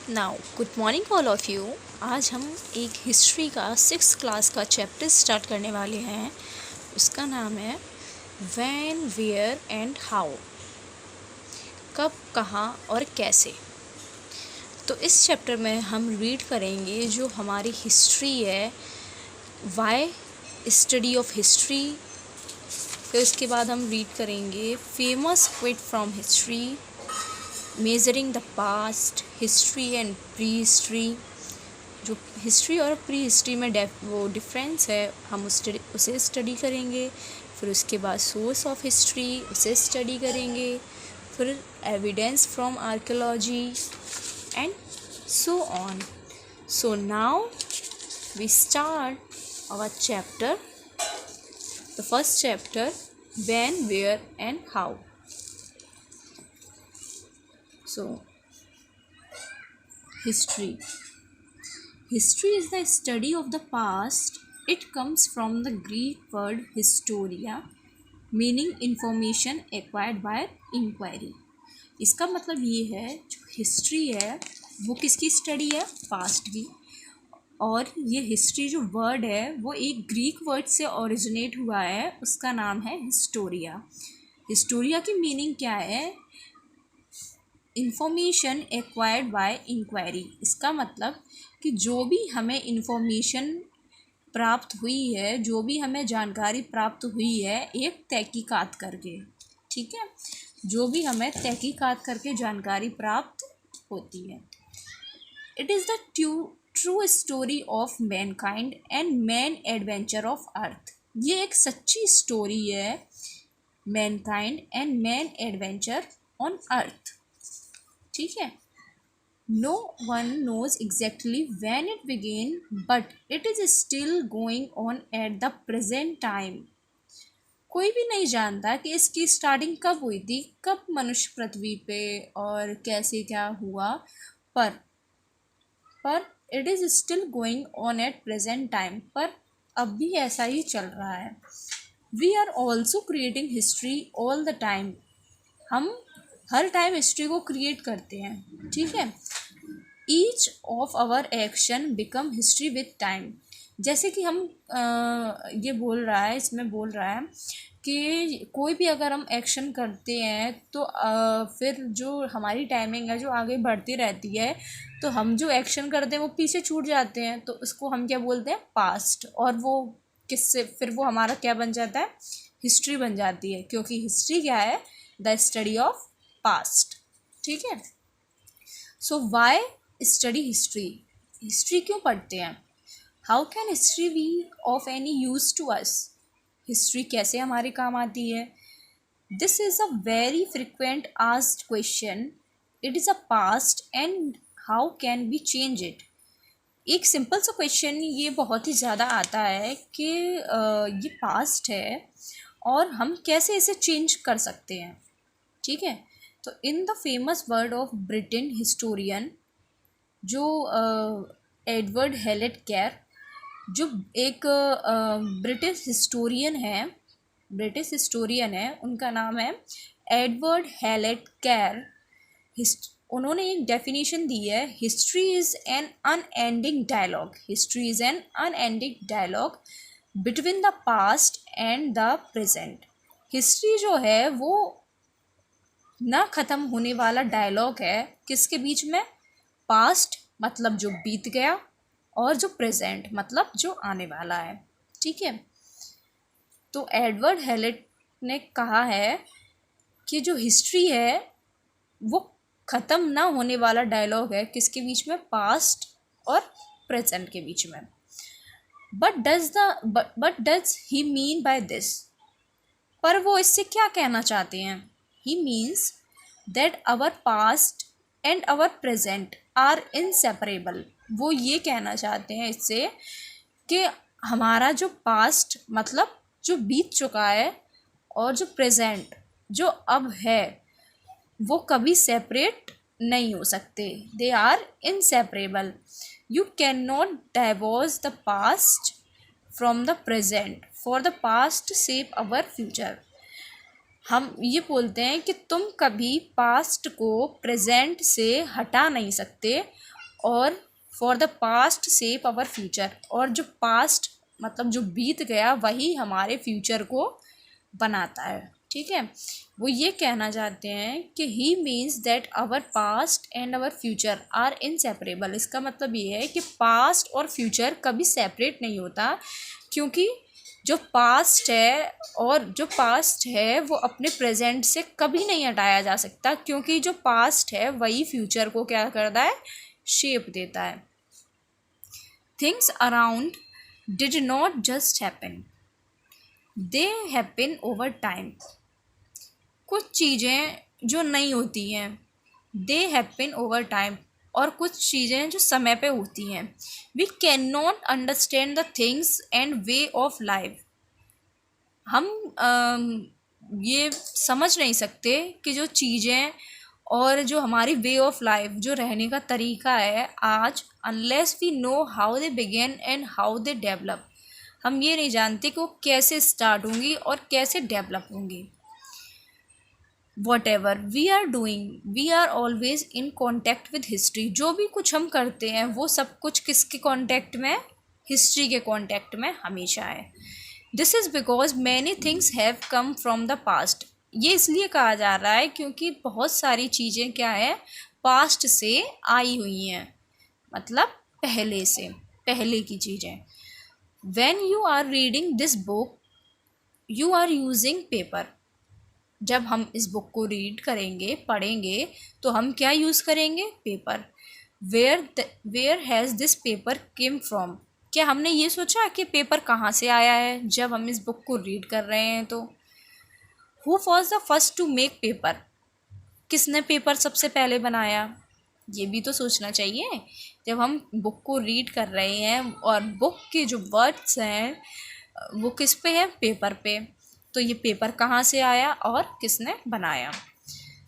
Now good morning all of you. आज हम एक हिस्ट्री का 6th क्लास का चैप्टर स्टार्ट करने वाले हैं। उसका नाम है व्हेन, वेयर एंड हाउ। कब, कहाँ और कैसे। तो इस चैप्टर में हम रीड करेंगे जो हमारी हिस्ट्री है, वाई स्टडी ऑफ हिस्ट्री। फिर उसके बाद हम रीड करेंगे famous quit from history, measuring the past, history and pre history. जो हिस्ट्री और प्री हिस्ट्री में वो डिफरेंस है, हम उसे स्टडी करेंगे। फिर उसके बाद सोर्स ऑफ हिस्ट्री, उसे स्टडी करेंगे। फिर evidence from archaeology and so on. So now we start our chapter, the first chapter, when, where and how. So history is the study of the past. It comes from the Greek word historia, meaning information acquired by inquiry. इसका मतलब ये है, जो history है वो किसकी study है? Past की। और ये हिस्ट्री जो वर्ड है वो एक ग्रीक वर्ड से ओरिजिनेट हुआ है, उसका नाम है हिस्टोरिया। हिस्टोरिया की मीनिंग क्या है? Information acquired by inquiry. इसका मतलब कि जो भी हमें इंफॉर्मेशन प्राप्त हुई है, जो भी हमें जानकारी प्राप्त हुई है एक तहकीकात करके, ठीक है, जो भी हमें तहकीकात करके जानकारी प्राप्त होती है। It is the true story of mankind and man adventure of earth. ये एक सच्ची स्टोरी है, mankind and man adventure on earth, ठीक है। No one knows exactly when it began, but it is still going on at the present time. कोई भी नहीं जानता कि इसकी स्टार्टिंग कब हुई थी, कब मनुष्य पृथ्वी पे और कैसे क्या हुआ, पर it is still going on at present time, पर अब भी ऐसा ही चल रहा है। We are also creating history all the time. हम हर टाइम हिस्ट्री को क्रिएट करते हैं, ठीक है। Each of our action become history with time. जैसे कि हम ये बोल रहा है, इसमें बोल रहा है कि कोई भी अगर हम एक्शन करते हैं तो फिर जो हमारी टाइमिंग है जो आगे बढ़ती रहती है, तो हम जो एक्शन करते हैं वो पीछे छूट जाते हैं, तो उसको हम क्या बोलते हैं? पास्ट। और वो किससे फिर वो हमारा क्या बन जाता है? हिस्ट्री बन जाती है, क्योंकि हिस्ट्री क्या है? द स्टडी ऑफ पास्ट, ठीक है। So why study history? History क्यों पढ़ते हैं? How can history be of any use to us? History कैसे हमारे काम आती है? This is a very frequent asked question. It is a past and how can we change it? एक simple सा क्वेश्चन ये बहुत ही ज़्यादा आता है कि ये पास्ट है और हम कैसे इसे चेंज कर सकते हैं, ठीक है। तो in the famous word of Britain historian, जो एडवर्ड हेलेट केयर, जो एक ब्रिटिश हिस्टोरियन है, उनका नाम है एडवर्ड हेलेट केयर। उन्होंने एक डेफिनेशन दी है, history is an unending dialogue. History is an unending dialogue between the past and the present. History जो है वो ना ख़त्म होने वाला डायलॉग है, किसके बीच में? पास्ट मतलब जो बीत गया, और जो प्रेजेंट मतलब जो आने वाला है, ठीक है। तो एडवर्ड हेलेट ने कहा है कि जो हिस्ट्री है वो ख़त्म ना होने वाला डायलॉग है, किसके बीच में? पास्ट और प्रेजेंट के बीच में। But does he mean by this? पर वो इससे क्या कहना चाहते हैं? He means that our past and our present are inseparable. वो ये कहना चाहते हैं इससे कि हमारा जो पास्ट मतलब जो बीत चुका है और जो प्रेजेंट जो अब है वो कभी सेपरेट नहीं हो सकते। They are inseparable. You can not divorce the past from the present, for the past shape our future. हम ये बोलते हैं कि तुम कभी पास्ट को प्रेजेंट से हटा नहीं सकते, और for the past shape our future, और जो पास्ट मतलब जो बीत गया वही हमारे फ्यूचर को बनाता है। ठीक है, वो ये कहना चाहते हैं कि he means that our past and our future are inseparable. इसका मतलब ये है कि पास्ट और फ्यूचर कभी सेपरेट नहीं होता, क्योंकि जो पास्ट है वो अपने प्रेजेंट से कभी नहीं हटाया जा सकता, क्योंकि जो पास्ट है वही फ्यूचर को क्या करता है, शेप देता है। Things around did not just happen, they happen over time. कुछ चीज़ें जो नहीं होती हैं, दे हैपन ओवर टाइम, और कुछ चीज़ें जो समय पे होती हैं। We can not understand the things and way of life. हम ये समझ नहीं सकते कि जो चीज़ें और जो हमारी वे ऑफ लाइफ, जो रहने का तरीका है आज, unless we know how they begin and how they develop. हम ये नहीं जानते कि वो कैसे स्टार्ट होंगी और कैसे डेवलप होंगी। Whatever we are doing, we are always in contact with history. जो भी कुछ हम करते हैं वो सब कुछ किसके कॉन्टेक्ट में, हिस्ट्री के कॉन्टेक्ट में हमेशा है। This is because many things have come from the past. ये इसलिए कहा जा रहा है क्योंकि बहुत सारी चीज़ें क्या है, पास्ट से आई हुई हैं, मतलब पहले से, पहले की चीज़ें। When you are reading this book you are using paper. जब हम इस बुक को रीड करेंगे, पढ़ेंगे, तो हम क्या यूज़ करेंगे, paper. Where has this paper came from. क्या हमने ये सोचा कि पेपर कहाँ से आया है जब हम इस बुक को रीड कर रहे हैं? तो who was the first to make paper, किसने पेपर सबसे पहले बनाया, ये भी तो सोचना चाहिए। जब हम बुक को रीड कर रहे हैं और बुक के जो वर्ड्स हैं वो किस पे हैं, पेपर पे, तो ये पेपर कहाँ से आया और किसने बनाया।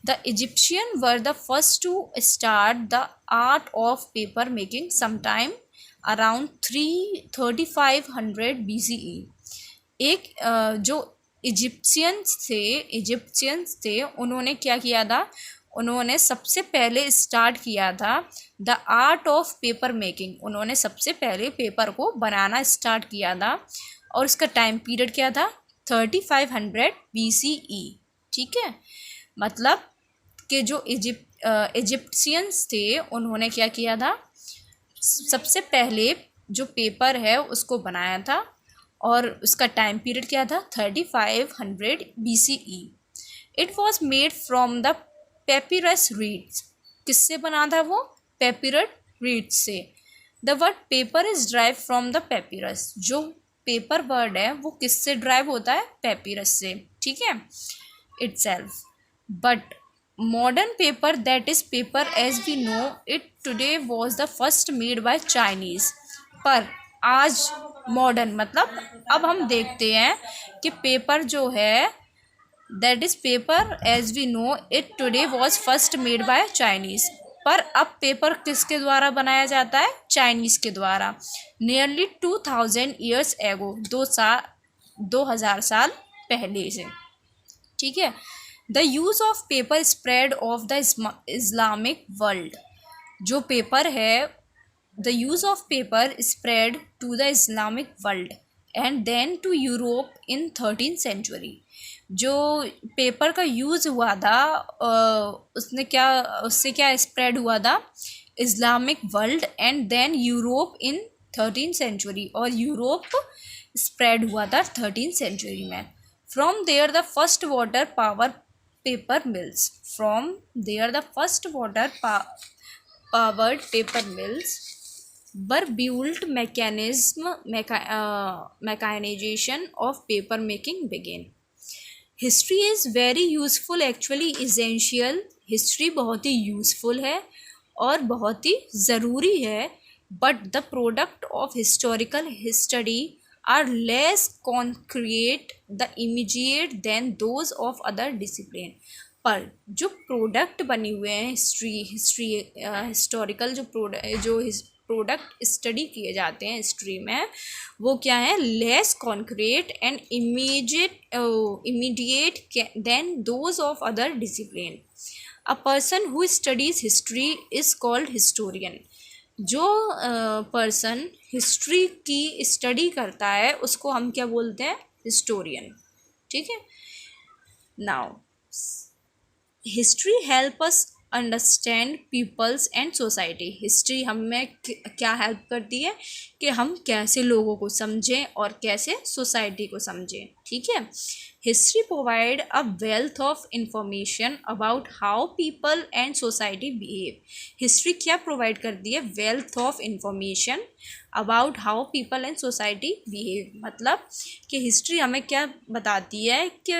The Egyptian were the first to start the art of paper making sometime around 3500 BCE। एक जो इजिप्शियंस थे उन्होंने क्या किया था, उन्होंने सबसे पहले स्टार्ट किया था the art of paper making. उन्होंने सबसे पहले पेपर को बनाना स्टार्ट किया था, और इसका टाइम पीरियड क्या था, 3500 BCE। ठीक है, मतलब कि जो इजिप्शियंस थे उन्होंने क्या किया था, सबसे पहले जो पेपर है उसको बनाया था, और उसका टाइम पीरियड क्या था, 3500 BCE। It was made from the papyrus reads. किससे बना था वो, पेपिरस रीड्स से। The word paper is drive from the papyrus. जो पेपर वर्ड है वो किससे ड्राइव होता है, पेपिरस से। ठीक है, itself. But modern paper, that is paper as we know it today, was the first made by Chinese. पर आज मॉडर्न मतलब अब हम देखते हैं कि पेपर जो है, that is paper as we know it today was first made by Chinese. पर अब पेपर किसके द्वारा बनाया जाता है, चाइनीज़ के द्वारा। नियरली 2000 ईयर्स एगो, 2000 साल पहले से। ठीक है, the use of paper spread of the Islamic world. जो पेपर है, the use of paper spread to the Islamic world and then to Europe in 13th century. जो पेपर का यूज़ हुआ था उससे क्या स्प्रेड हुआ था, Islamic world and then Europe in 13th century, और यूरोप स्प्रेड हुआ था 13th सेंचुरी में। From there the first water power paper mills, from there the first water powered paper mills were built mechanization of paper making began। History is very useful, actually essential. History बहुत ही useful है और बहुत ही ज़रूरी है, but the product of historical history are less concrete the immediate then those of other discipline. पर जो प्रोडक्ट बने हुए हैं हिस्टोरिकल जो प्रोडक्ट स्टडी किए जाते हैं हिस्ट्री में, वो क्या है, less concrete and immediate then those of other discipline. A person who studies history is called historian. जो पर्सन हिस्ट्री की स्टडी करता है उसको हम क्या बोलते हैं? हिस्टोरियन। ठीक है। Now history help us understand peoples and society. History हमें क्या हेल्प करती है कि हम कैसे लोगों को समझें और कैसे सोसाइटी को समझें। ठीक है। History provide a wealth of information about how people and society behave. History क्या प्रोवाइड करती है? Wealth of information about how people and society behave. मतलब कि हिस्ट्री हमें क्या बताती है कि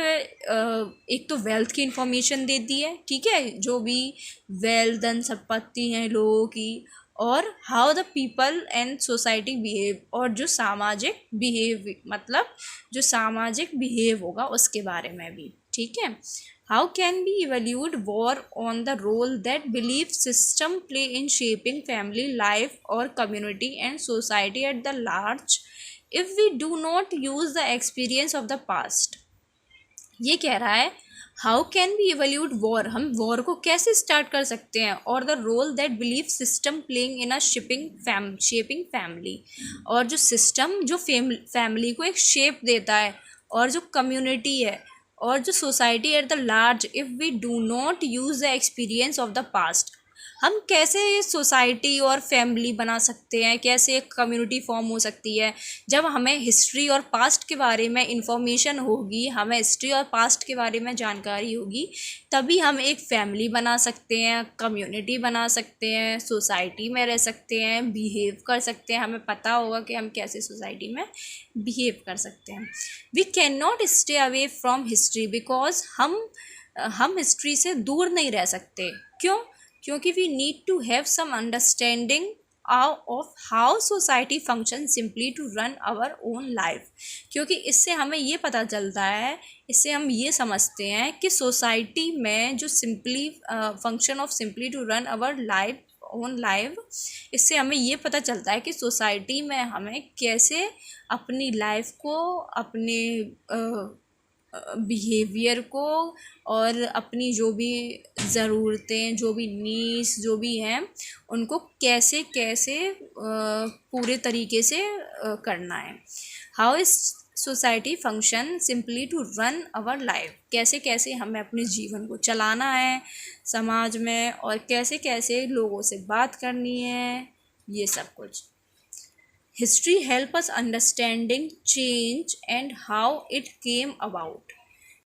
एक तो वेल्थ की इंफॉर्मेशन देती है, ठीक है, जो भी वेल्थ धन संपत्ति हैं लोगों की, और how the people and society behave, और जो सामाजिक बिहेव मतलब जो सामाजिक बिहेव होगा उसके बारे में भी। ठीक है। How can be evaluate war on the role that belief system play in shaping family life और community and society at the large if we do not use the experience of the past. ये कह रहा है how can we evaluate war, हम war को कैसे start कर सकते हैं, और the role that believe system playing in a shaping family, और जो सिस्टम जो फैमिली को एक शेप देता है, और जो कम्युनिटी है, और जो society at the large if we do not use the experience of the past. हम कैसे सोसाइटी और फैमिली बना सकते हैं, कैसे एक कम्युनिटी फॉर्म हो सकती है जब हमें हिस्ट्री और पास्ट के बारे में इंफॉर्मेशन होगी, हमें हिस्ट्री और पास्ट के बारे में जानकारी होगी, तभी हम एक फैमिली बना सकते हैं, कम्युनिटी बना सकते हैं, सोसाइटी में रह सकते हैं, बिहेव कर सकते हैं, हमें पता होगा कि हम कैसे सोसाइटी में बिहेव कर सकते हैं। We can not stay away from history because हम हिस्ट्री से दूर नहीं रह सकते। क्यों? क्योंकि we need to have some understanding of how society function simply to run our own life. क्योंकि इससे हमें ये पता चलता है, इससे हम ये समझते हैं कि सोसाइटी में जो simply function of simply to run our life own life, इससे हमें ये पता चलता है कि सोसाइटी में हमें कैसे अपनी लाइफ को, अपने बिहेवियर को, और अपनी जो भी ज़रूरतें, जो भी नीड्स जो भी हैं, उनको कैसे कैसे पूरे तरीके से करना है। How is society function simply to run our life, कैसे कैसे हमें अपने जीवन को चलाना है समाज में, और कैसे कैसे लोगों से बात करनी है, ये सब कुछ। History help us understanding change and how it came about.